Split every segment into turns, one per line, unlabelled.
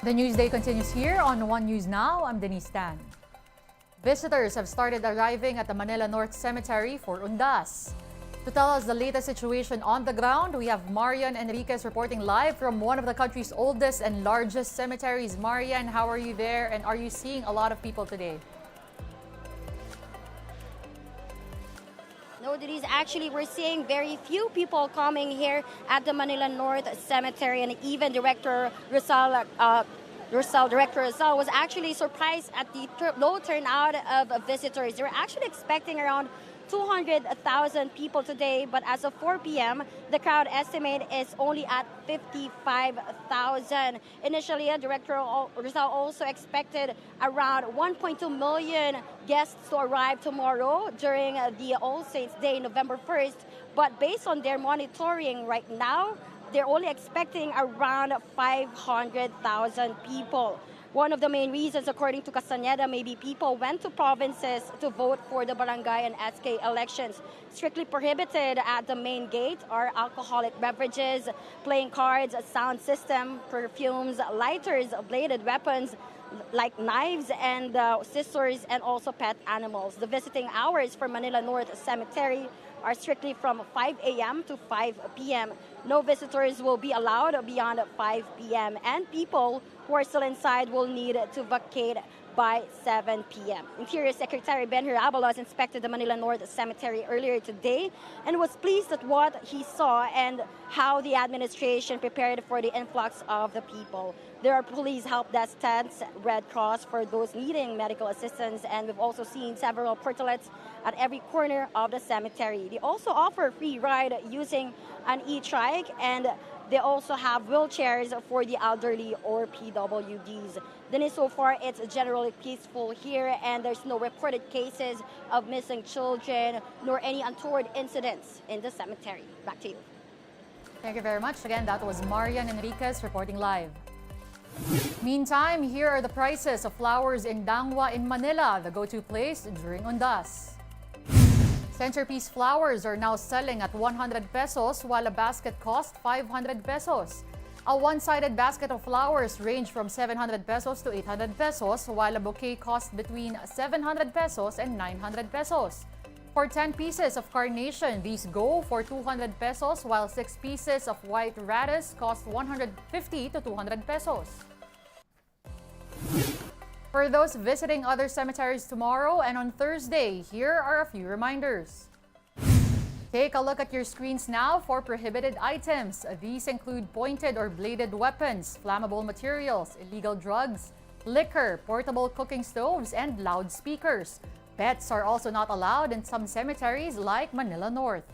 The Newsday continues here on One News Now. I'm Denise Tan. Visitors have started arriving at the Manila North Cemetery for Undas. To tell us the latest situation on the ground, we have Marian Enriquez reporting live from one of the country's oldest and largest cemeteries. Marian, how are you there, and are you seeing a lot of people today?
No, Denise, actually, we're seeing very few people coming here at the Manila North Cemetery, and even Director Rizal was actually surprised at the low turnout of visitors. They were actually expecting around 200,000 people today, but as of 4 p.m., the crowd estimate is only at 55,000. Initially, Director Rizal also expected around 1.2 million guests to arrive tomorrow during the All Saints Day, November 1st. But based on their monitoring right now, they're only expecting around 500,000 people. One of the main reasons, according to Castañeda, maybe people went to provinces to vote for the barangay and SK elections. Strictly prohibited at the main gate are alcoholic beverages, playing cards, sound system, perfumes, lighters, bladed weapons like knives and scissors, and also pet animals. The visiting hours for Manila North Cemetery are strictly from 5 a.m. to 5 p.m. No visitors will be allowed beyond 5 p.m. and people who are still inside will need to vacate by 7 p.m. Interior Secretary Ben Hirabalos inspected the Manila North Cemetery earlier today and was pleased at what he saw and how the administration prepared for the influx of the people. There are police help desk tents, Red Cross for those needing medical assistance, and we've also seen several portalets at every corner of the cemetery. They also offer free ride using an e-trike, and they also have wheelchairs for the elderly or PWDs. Then so far, it's generally peaceful here, and there's no reported cases of missing children nor any untoward incidents in the cemetery. Back to you.
Thank you very much. Again, that was Marian Enriquez reporting live. Meantime, here are the prices of flowers in Dangwa in Manila, the go-to place during Undas. Centerpiece flowers are now selling at 100 pesos while a basket costs 500 pesos. A one-sided basket of flowers range from 700 pesos to 800 pesos while a bouquet costs between 700 pesos and 900 pesos. For 10 pieces of carnation, these go for 200 pesos while 6 pieces of white radish cost 150 to 200 pesos. For those visiting other cemeteries tomorrow and on Thursday, here are a few reminders. Take a look at your screens now for prohibited items. These include pointed or bladed weapons, flammable materials, illegal drugs, liquor, portable cooking stoves, and loudspeakers. Pets are also not allowed in some cemeteries like Manila North.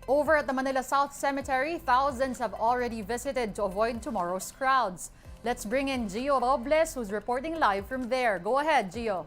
Over at the Manila South Cemetery, thousands have already visited to avoid tomorrow's crowds. Let's bring in Gio Robles, who's reporting live from there. Go ahead, Gio.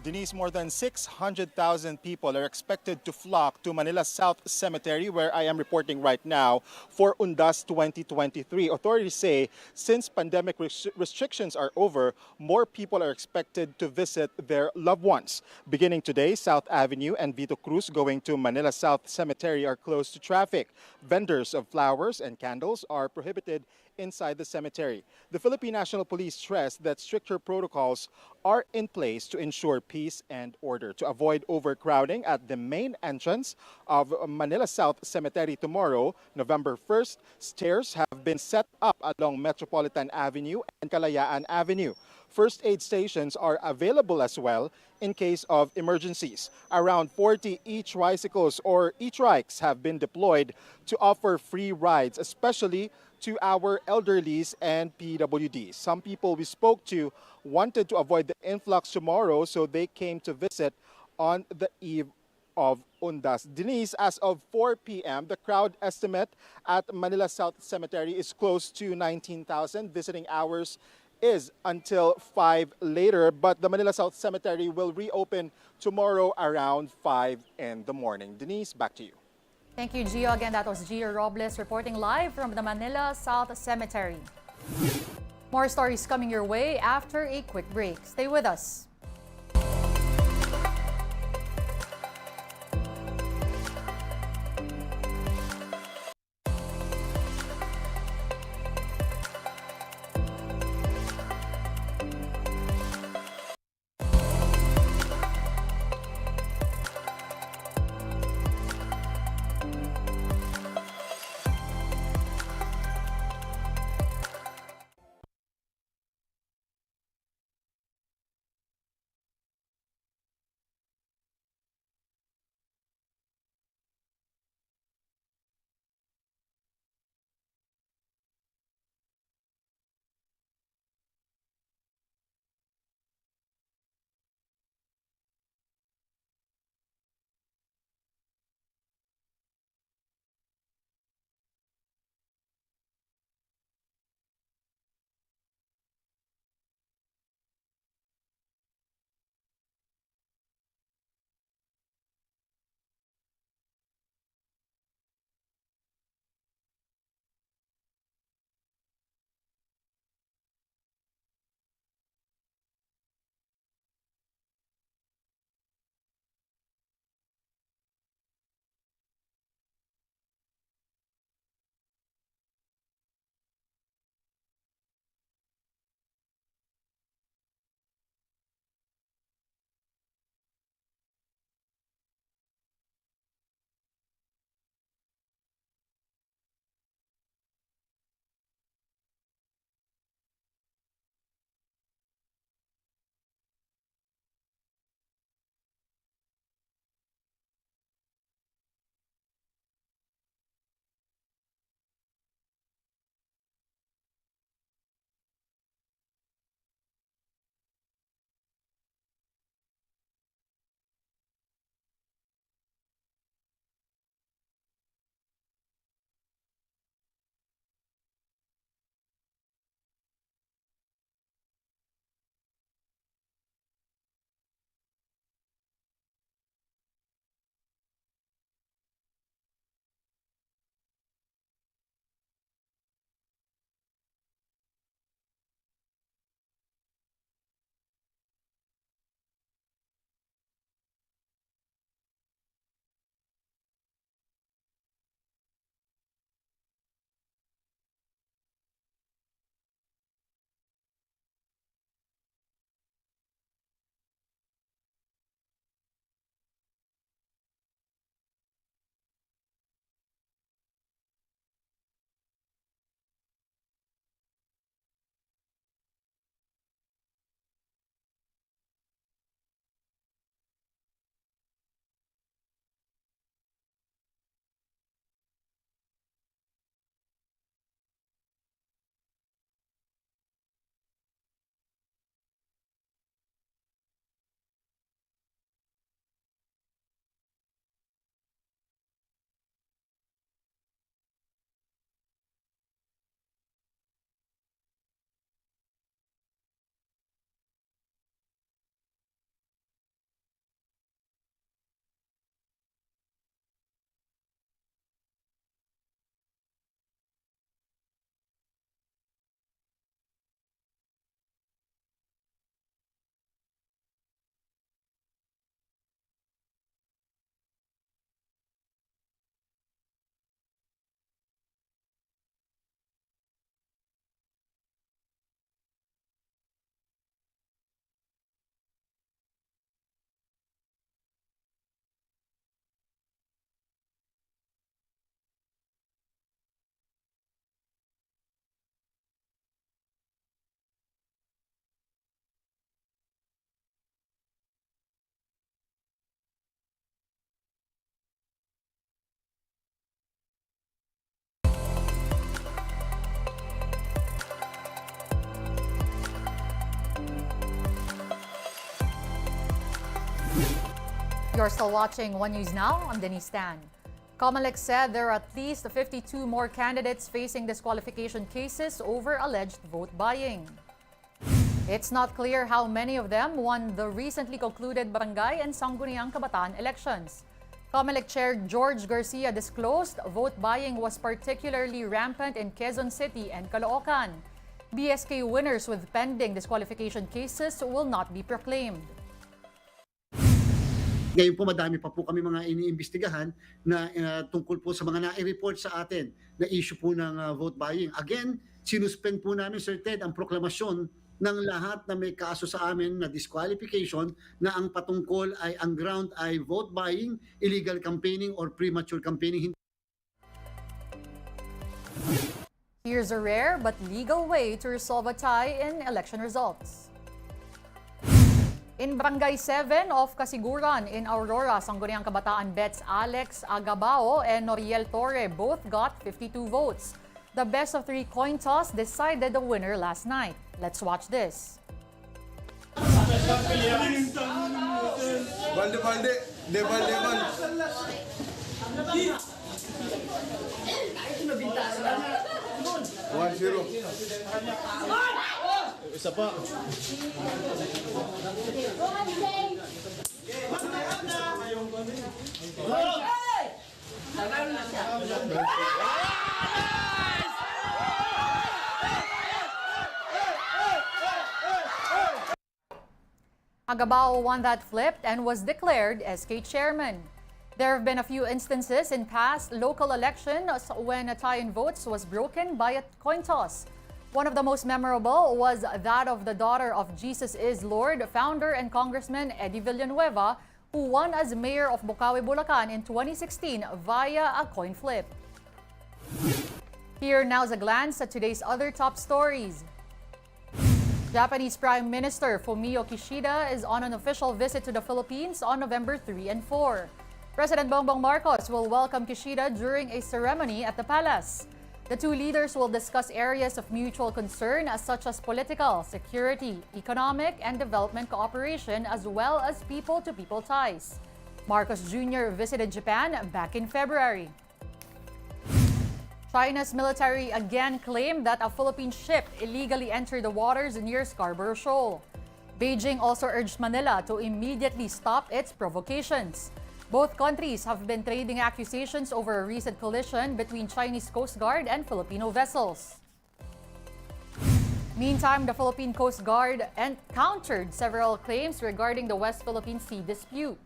Denise, more than 600,000 people are expected to flock to Manila South Cemetery, where I am reporting right now, for Undas 2023. Authorities say since pandemic restrictions are over, more people are expected to visit their loved ones. Beginning today, South Avenue and Vito Cruz going to Manila South Cemetery are closed to traffic. Vendors of flowers and candles are prohibited inside the cemetery. The Philippine National Police stressed that stricter protocols are in place to ensure peace and order. To avoid overcrowding at the main entrance of Manila South Cemetery tomorrow, November 1st, stairs have been set up along Metropolitan Avenue and Kalayaan Avenue. First aid stations are available as well in case of emergencies. Around 40 e-tricycles or e-trikes have been deployed to offer free rides, especially to our elderlies and PWDs. Some people we spoke to wanted to avoid the influx tomorrow, so they came to visit on the eve of Undas. Denise, as of 4 p.m., the crowd estimate at Manila South Cemetery is close to 19,000. Visiting hours is until 5 later, but the Manila South Cemetery will reopen tomorrow around 5 in the morning. Denise, back to you.
Thank you, Gio. Again, that was Gio Robles reporting live from the Manila South Cemetery. More stories coming your way after a quick break. Stay with us. You're still watching One News Now. I'm Denise Tan. COMELEC said there are at least 52 more candidates facing disqualification cases over alleged vote buying. It's not clear how many of them won the recently concluded barangay and Sangguniang Kabataan elections. COMELEC Chair George Garcia disclosed vote buying was particularly rampant in Quezon City and Caloocan. BSK winners with pending disqualification cases will not be proclaimed.
Ngayon po madami pa po kami mga iniimbestigahan na tungkol po sa mga nai-report sa atin na issue po ng vote buying. Again, sinuspend po namin, Sir Ted, ang proklamasyon ng lahat na may kaso sa amin na disqualification na ang patungkol ay ang ground ay vote buying, illegal campaigning or premature campaigning.
Here's a rare but legal way to resolve a tie in election results. In Barangay 7 of Kasiguran in Aurora, Sangguniang Kabataan bets Alex Agabao and Noriel Torre both got 52 votes. The best of 3 coin toss decided the winner last night. Let's watch this.
Balde, debal. 1-0. Isa pa.
Agabao won that flip and was declared SK chairman. There have been a few instances in past local elections when a tie in votes was broken by a coin toss. One of the most memorable was that of the daughter of Jesus is Lord, founder and Congressman Eddie Villanueva, who won as mayor of Bocaue, Bulacan in 2016 via a coin flip. Here now's a glance at today's other top stories. Japanese Prime Minister Fumio Kishida is on an official visit to the Philippines on November 3 and 4. President Bongbong Marcos will welcome Kishida during a ceremony at the palace. The two leaders will discuss areas of mutual concern such as political, security, economic, and development cooperation as well as people-to-people ties. Marcos Jr. visited Japan back in February. China's military again claimed that a Philippine ship illegally entered the waters near Scarborough Shoal. Beijing also urged Manila to immediately stop its provocations. Both countries have been trading accusations over a recent collision between Chinese Coast Guard and Filipino vessels. Meantime, the Philippine Coast Guard countered several claims regarding the West Philippine Sea dispute.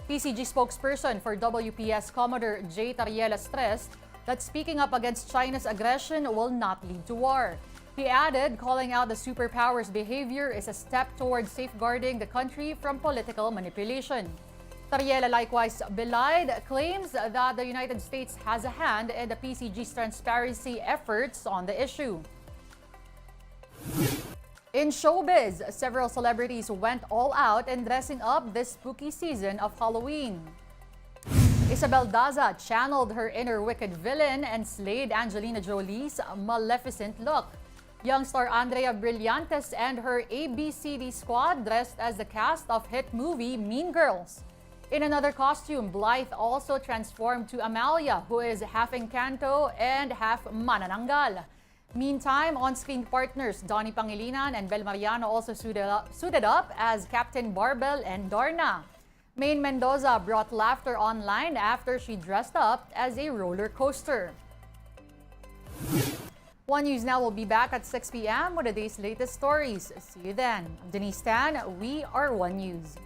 PCG spokesperson for WPS Commodore J. Tariela stressed that speaking up against China's aggression will not lead to war. He added, calling out the superpower's behavior is a step towards safeguarding the country from political manipulation. Tariela likewise belied claims that the United States has a hand in the PCG's transparency efforts on the issue. In showbiz, several celebrities went all out in dressing up this spooky season of Halloween. Isabel Daza channeled her inner wicked villain and slayed Angelina Jolie's Maleficent look. Young star Andrea Brillantes and her ABCD squad dressed as the cast of hit movie Mean Girls. In another costume, Blythe also transformed to Amalia, who is half Encanto and half Manananggal. Meantime, on-screen partners Donnie Pangilinan and Bel Mariano also suited up as Captain Barbell and Darna. Maine Mendoza brought laughter online after she dressed up as a roller coaster. One News Now will be back at 6 p.m. with the day's latest stories. See you then. I'm Denise Tan. We are One News.